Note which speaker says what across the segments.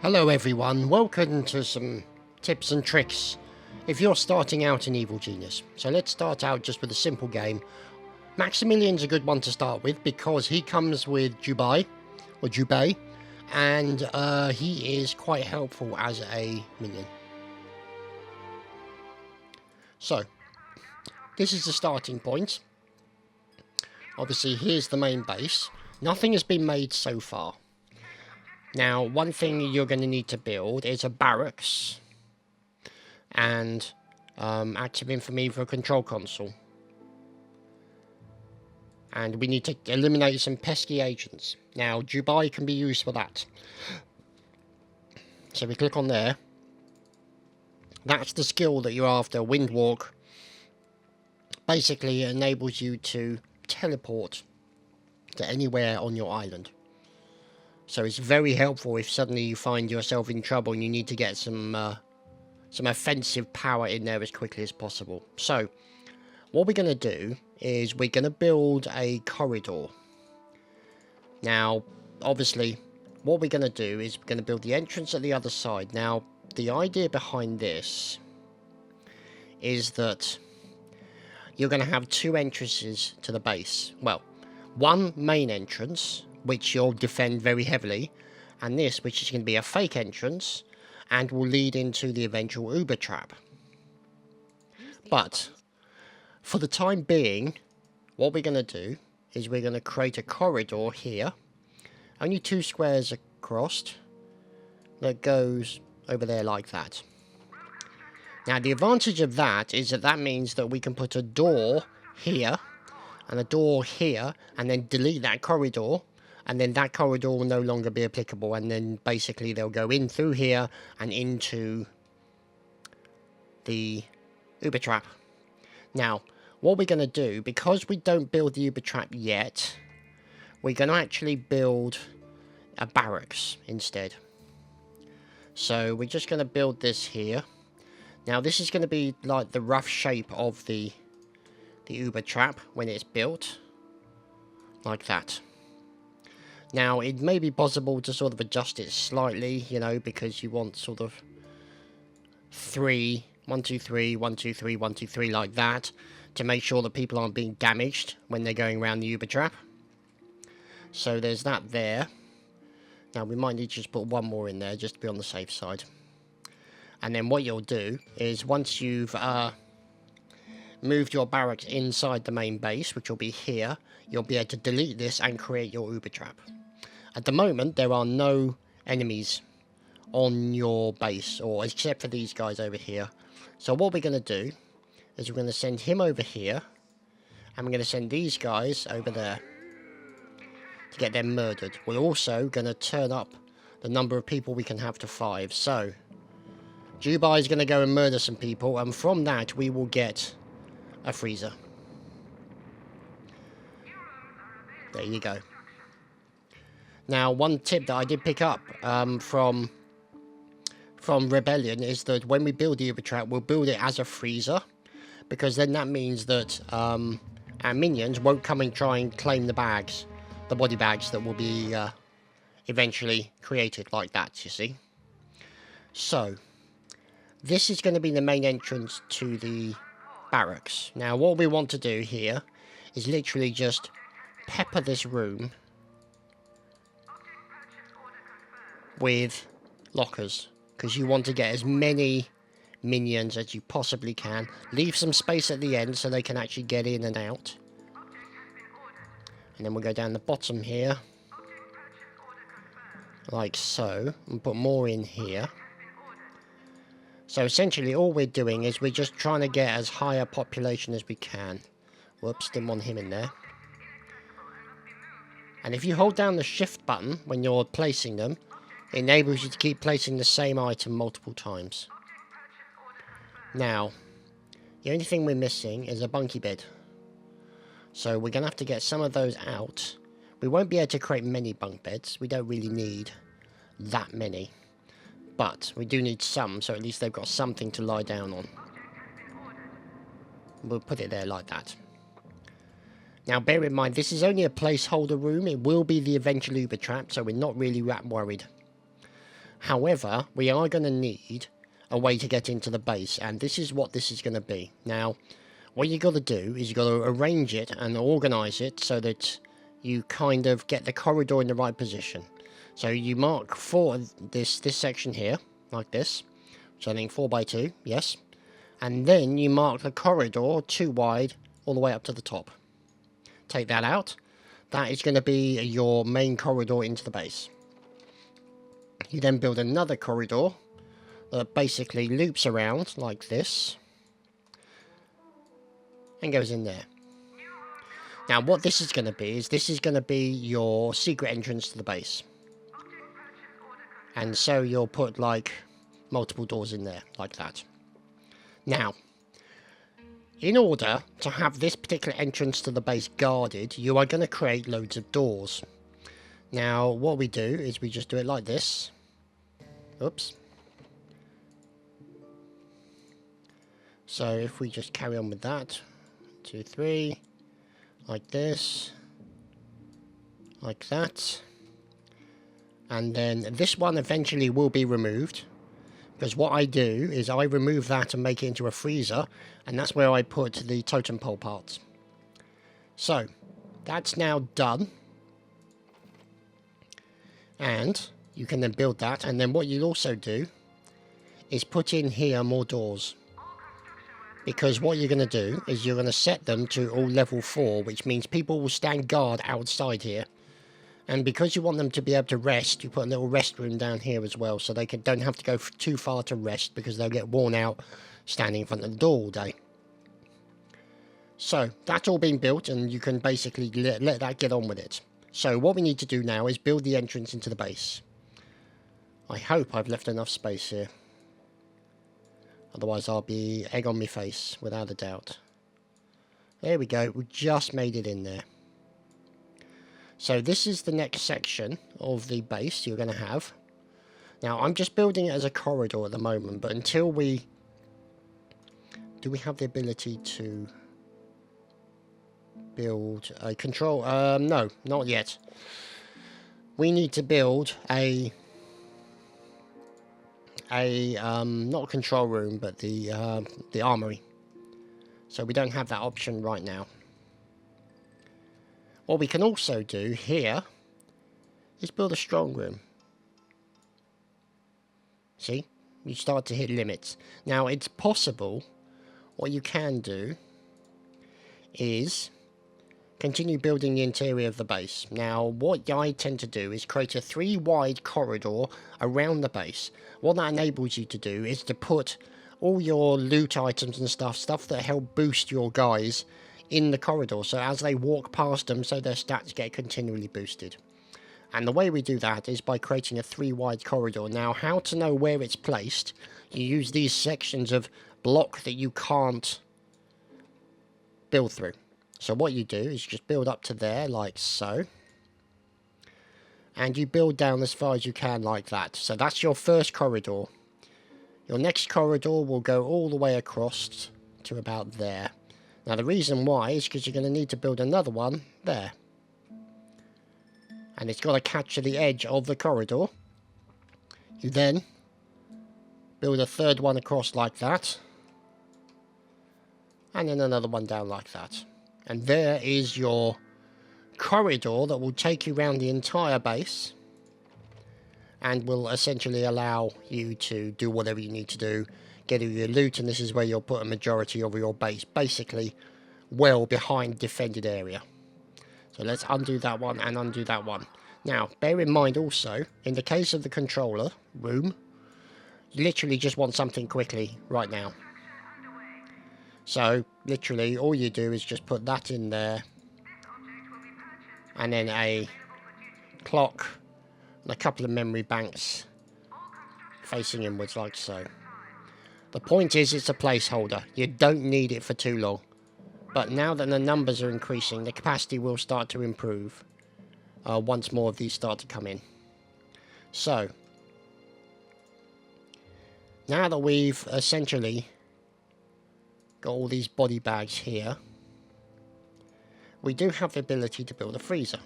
Speaker 1: Hello everyone, welcome to some tips and tricks if you're starting out in Evil Genius. So let's start out just with a simple game. Maximilian's a good one to start with because he comes with Jubei, and he is quite helpful as a minion. So, this is the starting point. Obviously here's the main base. Nothing has been made so far. Now, one thing you're going to need to build is a barracks and active infamy for a control console. And we need to eliminate some pesky agents. Now, Jubei can be used for that. So we click on there. That's the skill that you're after, Windwalk. Basically, it enables you to teleport to anywhere on your island. So it's very helpful if suddenly you find yourself in trouble and you need to get some offensive power in there as quickly as possible. So, what we're going to do is we're going to build a corridor. Now, obviously, what we're going to do is we're going to build the entrance at the other side. Now, the idea behind this is that you're going to have two entrances to the base. Well, one main entrance, which you'll defend very heavily, and this, which is going to be a fake entrance, and will lead into the eventual Uber trap. But, for the time being, what we're going to do is we're going to create a corridor here, only 2 squares across, that goes over there like that. Now, the advantage of that is that that means that we can put a door here, and a door here, and then delete that corridor, and then that corridor will no longer be applicable, and then basically they'll go in through here and into the Uber trap. Now, what we're going to do, because we don't build the Uber trap yet, we're going to actually build a barracks instead. So we're just going to build this here. Now, this is going to be like the rough shape of the Uber trap when it's built, like that. Now, it may be possible to sort of adjust it slightly, you know, because you want sort of 3, 1, 2, 3, 1, 2, 3, 1, 2, 3, like that, to make sure that people aren't being damaged when they're going around the Uber trap. So there's that there. Now, we might need to just put one more in there, just to be on the safe side. And then what you'll do is, once you've moved your barracks inside the main base, which will be here, you'll be able to delete this and create your Uber trap. At the moment, there are no enemies on your base, or except for these guys over here. So what we're going to do is we're going to send him over here, and we're going to send these guys over there to get them murdered. We're also going to turn up the number of people we can have to 5. So Jubei is going to go and murder some people, and from that we will get a freezer. There you go. Now, one tip that I did pick up from Rebellion is that when we build the Uber trap, we'll build it as a freezer, because then that means that our minions won't come and try and claim the bags, the body bags that will be eventually created like that, you see. So, this is going to be the main entrance to the barracks. Now, what we want to do here is literally just pepper this room with lockers, because you want to get as many minions as you possibly can. Leave some space at the end so they can actually get in and out. And then we'll go down the bottom here, like so, and put more in here. So essentially all we're doing is we're just trying to get as high a population as we can. Whoops, didn't want him in there. And if you hold down the shift button when you're placing them, it enables you to keep placing the same item multiple times. Now, the only thing we're missing is a bunkie bed. So we're going to have to get some of those out. We won't be able to create many bunk beds. We don't really need that many. But we do need some, so at least they've got something to lie down on. We'll put it there like that. Now, bear in mind, this is only a placeholder room. It will be the eventual Uber trap, so we're not really that worried. However, we are going to need a way to get into the base, and this is what this is going to be. Now, what you got to do is you got to arrange it and organize it so that you kind of get the corridor in the right position. So you mark for this section here, like this. So I think 4 by 2, yes. And then you mark the corridor 2 wide all the way up to the top. Take that out. That is going to be your main corridor into the base. You then build another corridor that basically loops around like this and goes in there. Now what this is going to be is this is going to be your secret entrance to the base. And so you'll put like multiple doors in there like that. Now, in order to have this particular entrance to the base guarded, you are going to create loads of doors. Now, what we do is we just do it like this. Oops. So if we just carry on with that, 2, 3, like this, like that. And then this one eventually will be removed, because what I do is I remove that and make it into a freezer, and that's where I put the totem pole parts. So that's now done, and you can then build that, and then what you'll also do is put in here more doors, because what you're going to do is you're going to set them to all level 4, which means people will stand guard outside here. And because you want them to be able to rest, you put a little rest room down here as well, so they don't have to go too far to rest, because they'll get worn out standing in front of the door all day. So that's all been built, and you can basically let that get on with it. So what we need to do now is build the entrance into the base. I hope I've left enough space here. Otherwise I'll be egg on my face, without a doubt. There we go, we just made it in there. So this is the next section of the base you're going to have. Now I'm just building it as a corridor at the moment, but until we... Do we have the ability to build a control... no, not yet. We need to build a not a control room, but the armory. So we don't have that option right now. What we can also do here is build a strong room. See? You start to hit limits. Now, it's possible, what you can do is continue building the interior of the base. Now, what I tend to do is create a 3-wide corridor around the base. What that enables you to do is to put all your loot items and stuff that help boost your guys in the corridor, so as they walk past them, so their stats get continually boosted. And the way we do that is by creating a 3-wide corridor. Now, how to know where it's placed? You use these sections of block that you can't build through. So what you do is just build up to there, like so. And you build down as far as you can, like that. So that's your first corridor. Your next corridor will go all the way across to about there. Now the reason why is because you're going to need to build another one there. And it's got to catch the edge of the corridor. You then build a third one across like that. And then another one down like that. And there is your corridor that will take you around the entire base. And will essentially allow you to do whatever you need to do. Get all your loot, and this is where you'll put a majority of your base, basically well behind defended area. So let's undo that one and undo that one. Now, bear in mind also, in the case of the controller room, you literally just want something quickly right now. So, literally, all you do is just put that in there, and then a clock, and a couple of memory banks facing inwards like so. The point is, it's a placeholder. You don't need it for too long. But now that the numbers are increasing, the capacity will start to improve once more of these start to come in. So, now that we've essentially got all these body bags here, we do have the ability to build a freezer.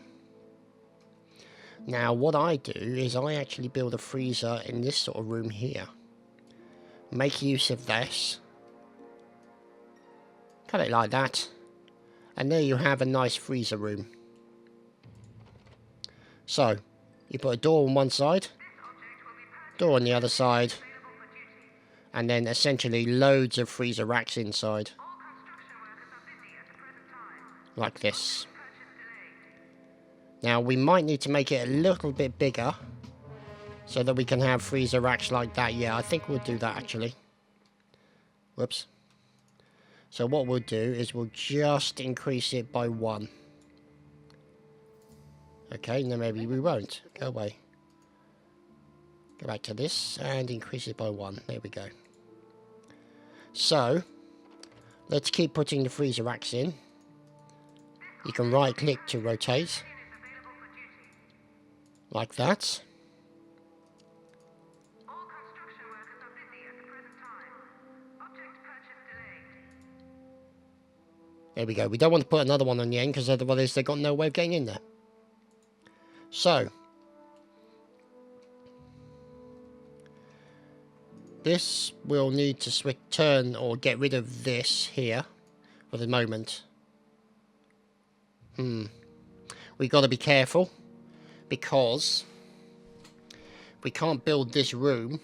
Speaker 1: Now, what I do is I actually build a freezer in this sort of room here. Make use of this. Cut it like that. And there you have a nice freezer room. So, you put a door on one side, door on the other side, and then essentially loads of freezer racks inside. Like this. Now, we might need to make it a little bit bigger so that we can have freezer racks like that. Yeah, I think we'll do that actually. Whoops. So what we'll do is we'll just increase it by 1. Okay, no, maybe we won't. Go away. Go back to this and increase it by 1. There we go. So, let's keep putting the freezer racks in. You can right click to rotate. Like that. There we go. We don't want to put another one on the end because otherwise they've got no way of getting in there. So, this will need to turn or get rid of this here for the moment. We've got to be careful because we can't build this room.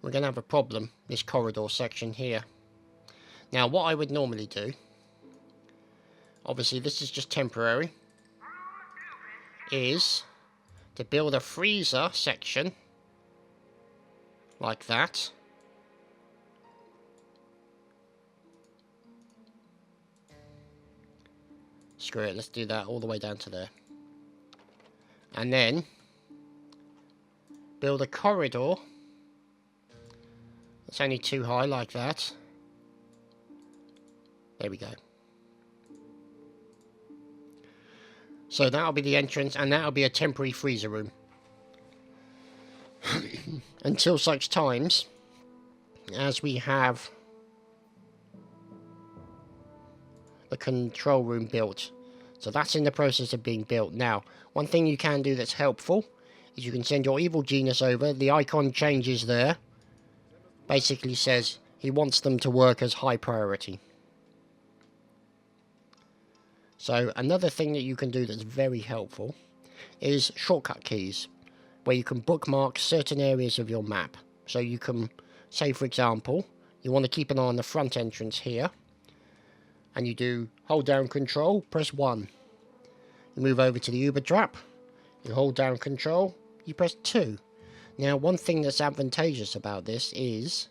Speaker 1: We're going to have a problem, this corridor section here. Now, what I would normally do, obviously this is just temporary, is to build a freezer section like that. Screw it, let's do that all the way down to there. And then build a corridor that's only too high like that. There we go. So that'll be the entrance, and that'll be a temporary freezer room. Until such times as we have the control room built. So that's in the process of being built. Now, one thing you can do that's helpful is you can send your evil genius over. The icon changes there. Basically says he wants them to work as high priority. So another thing that you can do that's very helpful is shortcut keys, where you can bookmark certain areas of your map. So you can say, for example, you want to keep an eye on the front entrance here, and you do hold down control, press 1. You move over to the Uber trap, you hold down control, you press 2. Now, one thing that's advantageous about this is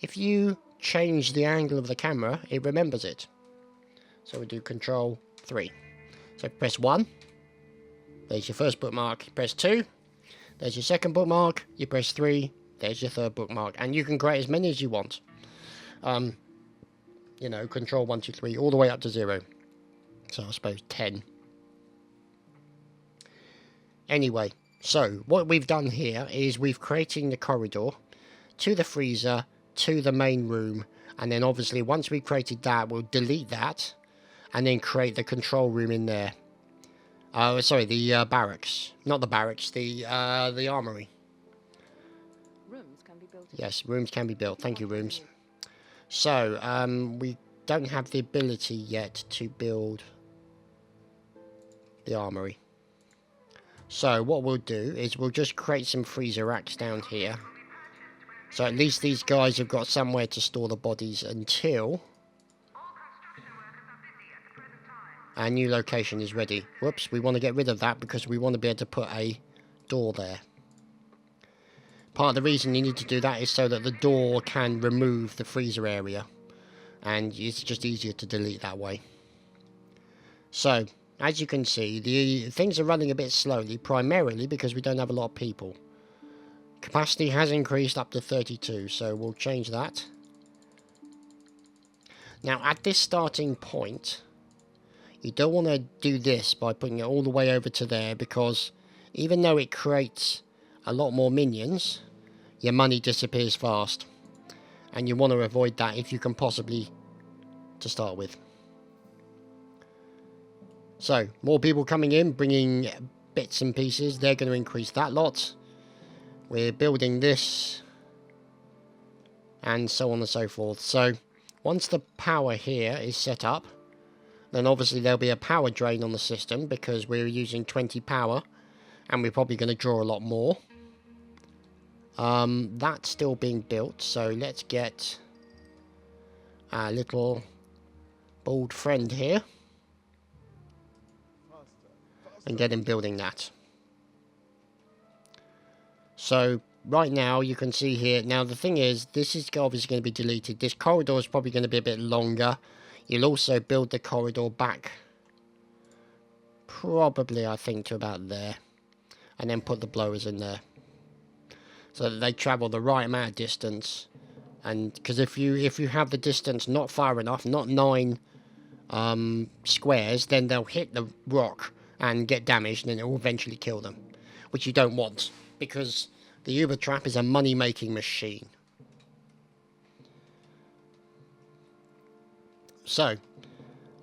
Speaker 1: if you change the angle of the camera, it remembers it. So we do control 3. So press 1. There's your first bookmark. Press 2. There's your second bookmark. You press 3. There's your third bookmark. And you can create as many as you want. You know, control 1, 2, 3, all the way up to 0. So I suppose 10. Anyway, so what we've done here is we've created the corridor to the freezer, to the main room. And then obviously once we've created that, we'll delete that. And then create the control room in there. Sorry, the barracks. Not the barracks, the armory.
Speaker 2: Rooms can be built.
Speaker 1: Yes, rooms can be built. Thank you, rooms. So, we don't have the ability yet to build the armory. So, what we'll do is we'll just create some freezer racks down here. So at least these guys have got somewhere to store the bodies until our new location is ready. Whoops, we want to get rid of that because we want to be able to put a door there. Part of the reason you need to do that is so that the door can remove the freezer area. And it's just easier to delete that way. So, as you can see, the things are running a bit slowly, primarily because we don't have a lot of people. Capacity has increased up to 32, so we'll change that. Now, at this starting point, you don't want to do this by putting it all the way over to there, because even though it creates a lot more minions, your money disappears fast. And you want to avoid that if you can possibly to start with. So, more people coming in, bringing bits and pieces. They're going to increase that lot. We're building this. And so on and so forth. So, once the power here is set up, then obviously there'll be a power drain on the system because we're using 20 power. And we're probably going to draw a lot more. That's still being built. So, let's get our little bald friend here. And get him building that. So, right now, you can see here. Now, the thing is, this is obviously going to be deleted. This corridor is probably going to be a bit longer. You'll also build the corridor back. Probably, I think, to about there. And then put the blowers in there. So that they travel the right amount of distance. And, because if you have the distance not far enough, not 9 squares, then they'll hit the rock and get damaged, and it will eventually kill them. Which you don't want. Because the Uber Trap is a money-making machine. So,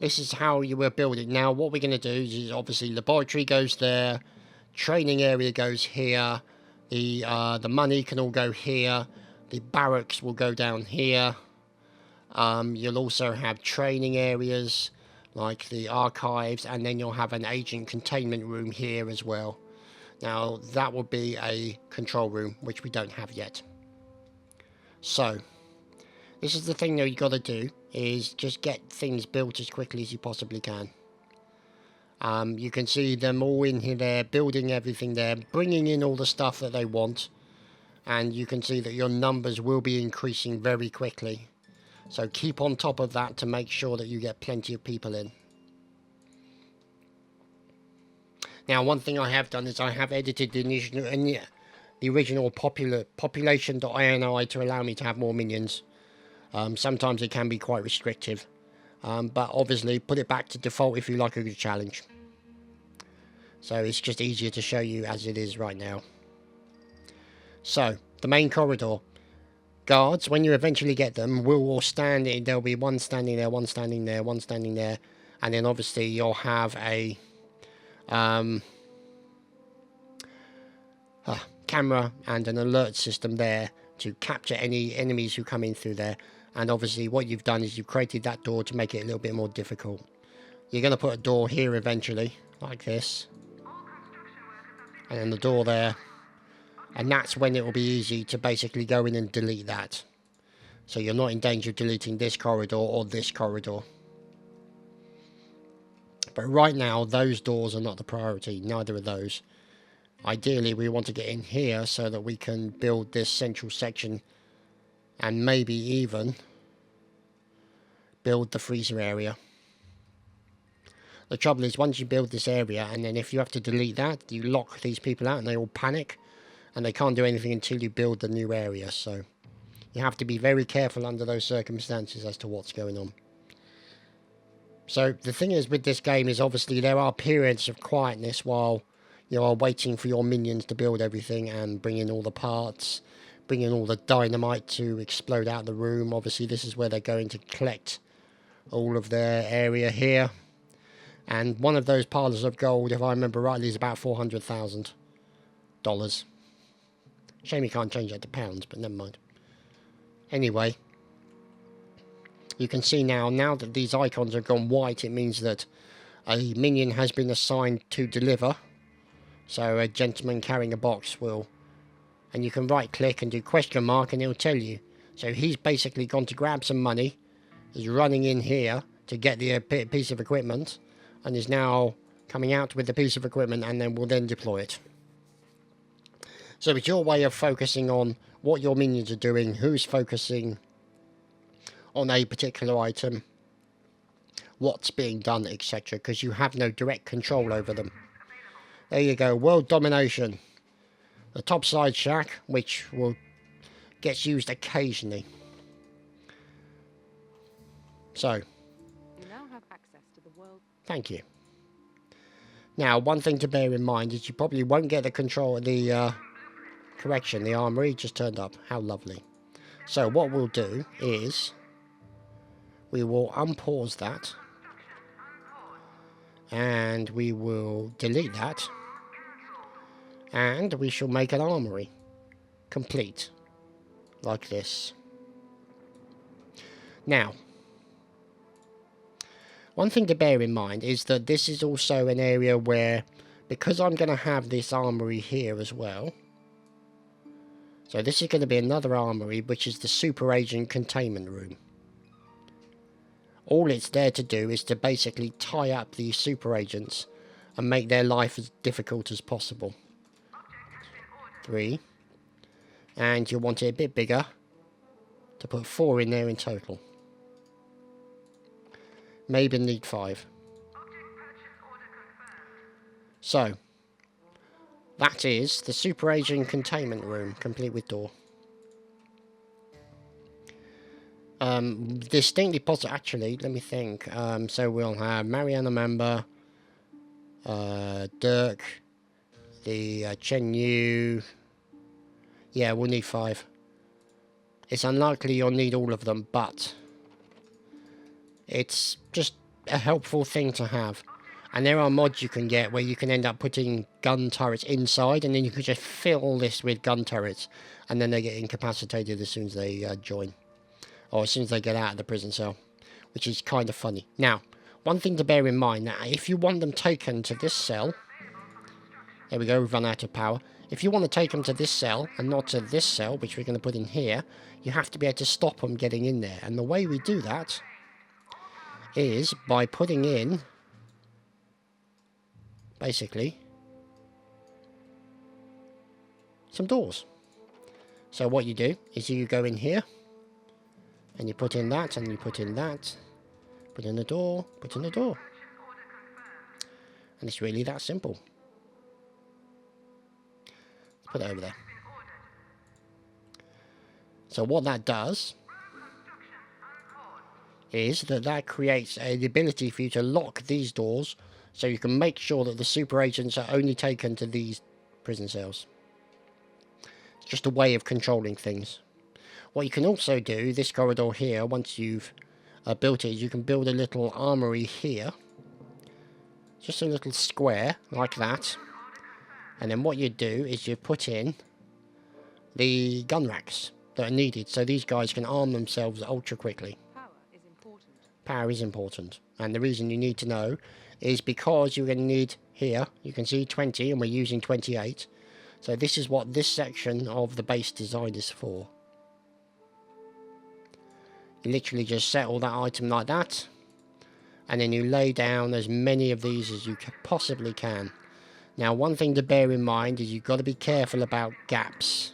Speaker 1: this is how you were building. Now, what we're going to do is obviously laboratory goes there, training area goes here, the money can all go here, the barracks will go down here. You'll also have training areas like the archives, and then you'll have an agent containment room here as well. Now, that will be a control room, which we don't have yet. So, this is the thing that you got to do, is just get things built as quickly as you possibly can. You can see them all in here, they're building everything there, bringing in all the stuff that they want. And you can see that your numbers will be increasing very quickly. So keep on top of that to make sure that you get plenty of people in. Now, one thing I have done is I have edited the original population.ini to allow me to have more minions. Sometimes it can be quite restrictive. But obviously, put it back to default if you like a good challenge. So it's just easier to show you as it is right now. So, the main corridor. Guards, when you eventually get them, will all stand. There'll be one standing there, one standing there, one standing there. And then obviously you'll have a camera and an alert system there to capture any enemies who come in through there. And obviously what you've done is you've created that door to make it a little bit more difficult. You're going to put a door here eventually, like this. And then the door there. And that's when it will be easy to basically go in and delete that. So you're not in danger of deleting this corridor or this corridor. But right now, those doors are not the priority. Neither of those. Ideally, we want to get in here so that we can build this central section. And maybe even build the freezer area. The trouble is, once you build this area, and then if you have to delete that, you lock these people out and they all panic. And they can't do anything until you build the new area. So you have to be very careful under those circumstances as to what's going on. So the thing is with this game is obviously there are periods of quietness while you are waiting for your minions to build everything and bring in all the parts, bring in all the dynamite to explode out the room. Obviously this is where they're going to collect all of their area here. And one of those piles of gold, if I remember rightly, is about $400,000. Shame you can't change that to pounds, but never mind. Anyway, you can see now that these icons have gone white, it means that a minion has been assigned to deliver. So a gentleman carrying a box will, and you can right click and do question mark and it'll tell you. So he's basically gone to grab some money, is running in here to get the piece of equipment, and is now coming out with the piece of equipment and then will then deploy it. So it's your way of focusing on what your minions are doing, who's focusing on a particular item, what's being done, etc. Because you have no direct control over them. There you go, world domination. The topside shack, which gets used occasionally. So,
Speaker 2: You now have access to the world.
Speaker 1: Thank you. Now, one thing to bear in mind is you probably won't get the control of the correction. The armory just turned up. How lovely. So what we'll do is we will unpause that and we will delete that. And we shall make an armory. Complete. Like this. Now, one thing to bear in mind is that this is also an area where, because I'm going to have this armory here as well, so this is going to be another armory, which is the super agent containment room. All it's there to do is to basically tie up these super agents and make their life as difficult as possible. 3. And you'll want it a bit bigger to put 4 in there in total. Maybe need 5. So, that is the super agent containment room, complete with door. Distinctly possible, actually, let me think. So we'll have Mariana member, Dirk, the Chen Yu. Yeah, we'll need 5. It's unlikely you'll need all of them, but it's just a helpful thing to have. And there are mods you can get where you can end up putting gun turrets inside, and then you can just fill this with gun turrets, and then they get incapacitated as soon as they join. Or as soon as they get out of the prison cell, which is kind of funny. Now, one thing to bear in mind, that if you want them taken to this cell, there we go, we've run out of power. If you want to take them to this cell, and not to this cell, which we're going to put in here, you have to be able to stop them getting in there. And the way we do that is by putting in, basically, some doors. So what you do is you go in here, and you put in that, and you put in that, put in the door, put in the door. And it's really that simple. Let's put it over there. So what that does is that creates the ability for you to lock these doors, so you can make sure that the super agents are only taken to these prison cells. It's just a way of controlling things. What you can also do, this corridor here, once you've built it, you can build a little armory here. Just a little square, like that. And then what you do is you put in the gun racks that are needed, so these guys can arm themselves ultra quickly.
Speaker 2: Power is important.
Speaker 1: Power is important. And the reason you need to know is because you're going to need here, you can see 20, and we're using 28. So this is what this section of the base design is for. You literally just settle that item like that, and then you lay down as many of these as you possibly can. Now, one thing to bear in mind is you've got to be careful about gaps,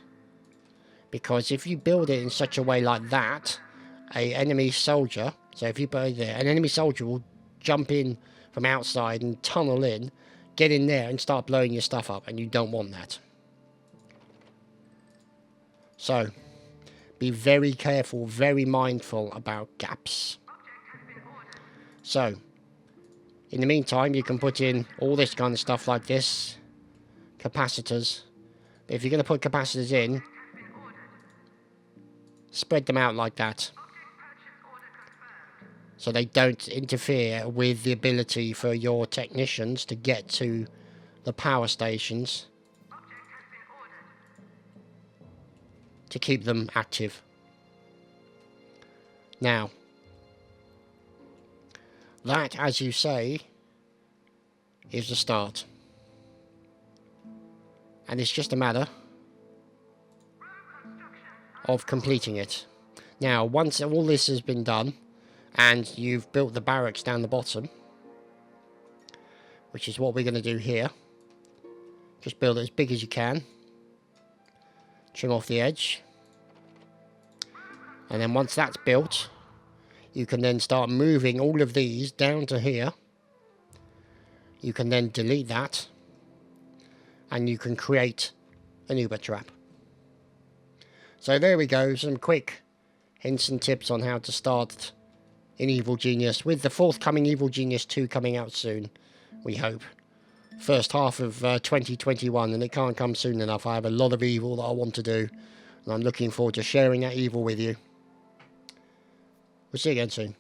Speaker 1: because if you build it in such a way like that, an enemy soldier, so if you put it there, an enemy soldier will jump in from outside and tunnel in, get in there and start blowing your stuff up, and you don't want that. So, be very careful, very mindful about gaps. So, in the meantime, you can put in all this kind of stuff like this. Capacitors. But if you're going to put capacitors in, spread them out like that, so they don't interfere with the ability for your technicians to get to the power stations, to keep them active. Now, that, as you say, is the start. And it's just a matter of completing it. Now, once all this has been done, and you've built the barracks down the bottom, which is what we're going to do here, just build it as big as you can. Trim off the edge, and then once that's built, you can then start moving all of these down to here. You can then delete that, and you can create an Uber trap. So there we go, some quick hints and tips on how to start in Evil Genius, with the forthcoming Evil Genius 2 coming out soon, we hope. First half of 2021, and it can't come soon enough. I have a lot of evil that I want to do, and I'm looking forward to sharing that evil with you. We'll see you again soon.